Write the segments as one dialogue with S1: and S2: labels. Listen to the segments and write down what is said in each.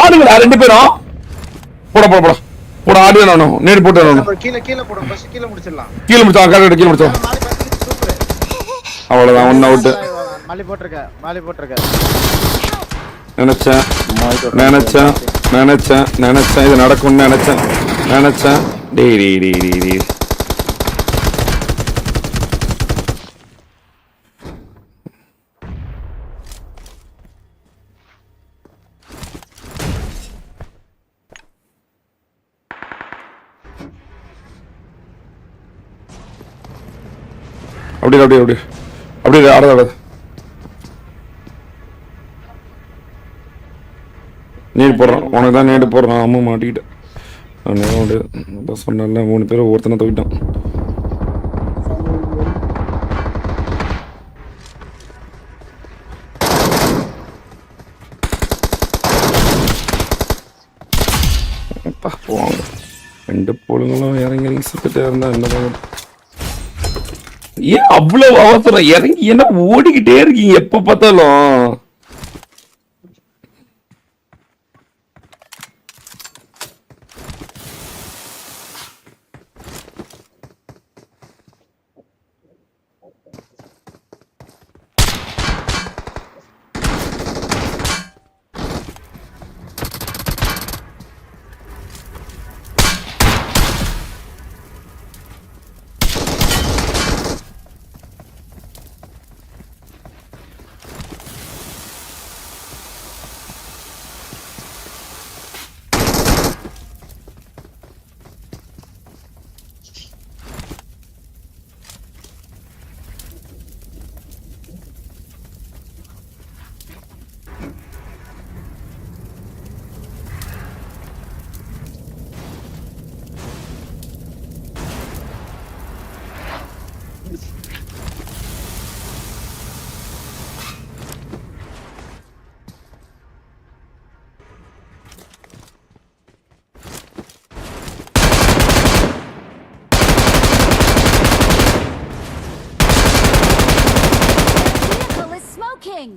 S1: ஆடுங்கடா 2 பேரும். போட ஆடு வேணும். நேடு போட்டு வேணும்.
S2: கீழ போடு. ஃபர்ஸ்ட் கீழ முடிச்சிடலாம்.
S1: கீழ முடிச்சோம். கரெக்ட் கீழ முடிச்சோம்.
S2: சூப்பர்.
S1: அவ்வளவுதான். 1 அவுட்.
S2: மாலி போட்டுருக்க.
S1: நினைச்சேன் இது நடக்கும்னு நினைச்சேன். டேய். அப்படியே ஆடாத. நேடு போடுறான். உனக்கு தான் நேடு போடுறான். அம்மா மாட்டிக்கிட்டேன். சொன்னல 3 பேர் ஒருத்தனை தூக்கிட்டான். போவாங்க 2 பொழுங்களும் இறங்கி சுத்திட்டே இருந்தா என்ன பண்ணுறது? ஏன் அவ்வளவு அவசரம்? இறங்கி என்ன ஓடிக்கிட்டே இருக்கீங்க எப்ப பார்த்தாலும்?
S3: King.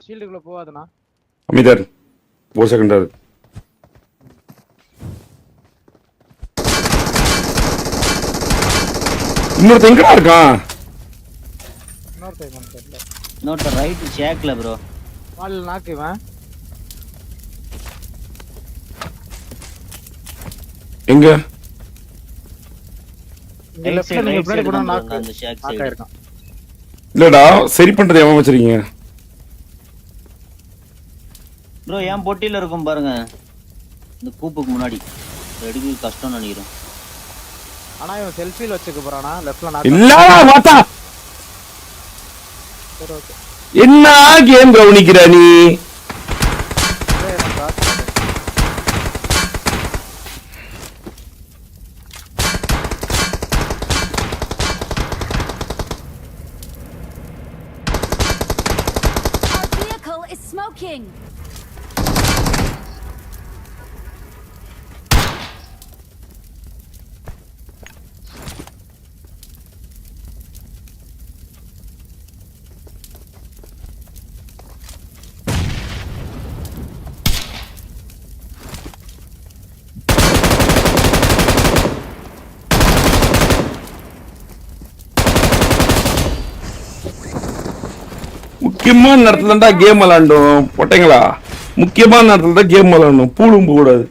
S2: ஷீல்டுக்குள்ள போவாதனா
S1: அமிதர் 1 செகண்ட் அது இன்னொரு எங்கடா இருக்கான்
S4: இன்னொரு ரைட் ஜாக்ல ப்ரோ
S2: வால்ல நாக்குவன்
S1: எங்க
S2: லெஃப்ட்ல நீங்க பின்னாடி போனா நாக்கு அந்த ஷாக் சைடு இருக்கான்
S1: இல்லடா சரி பண்றது எவன் வச்சிருக்கீங்க
S4: ப்ரோ ஏன் பொட்டில இருக்கும் பாருங்க இந்த கூப்புக்கு முன்னாடி எடுக்க கஷ்டம் நினைக்கிறேன்
S2: ஆனா இவன் செல்ஃபில வச்சுக்க போறானா லெஃப்ட்ல நாக்கு
S1: இல்லடா வாடா
S2: சரி ஓகே
S1: என்ன கேம் கவனிக்கிற நீ
S3: Our vehicle is smoking.
S1: முக்கியமான நேரத்துல தான் கேம் விளையாண்டோம் போட்டீங்களா முக்கியமான நேரத்துல தான் கேம் விளையாடணும் பூலும் போகக்கூடாது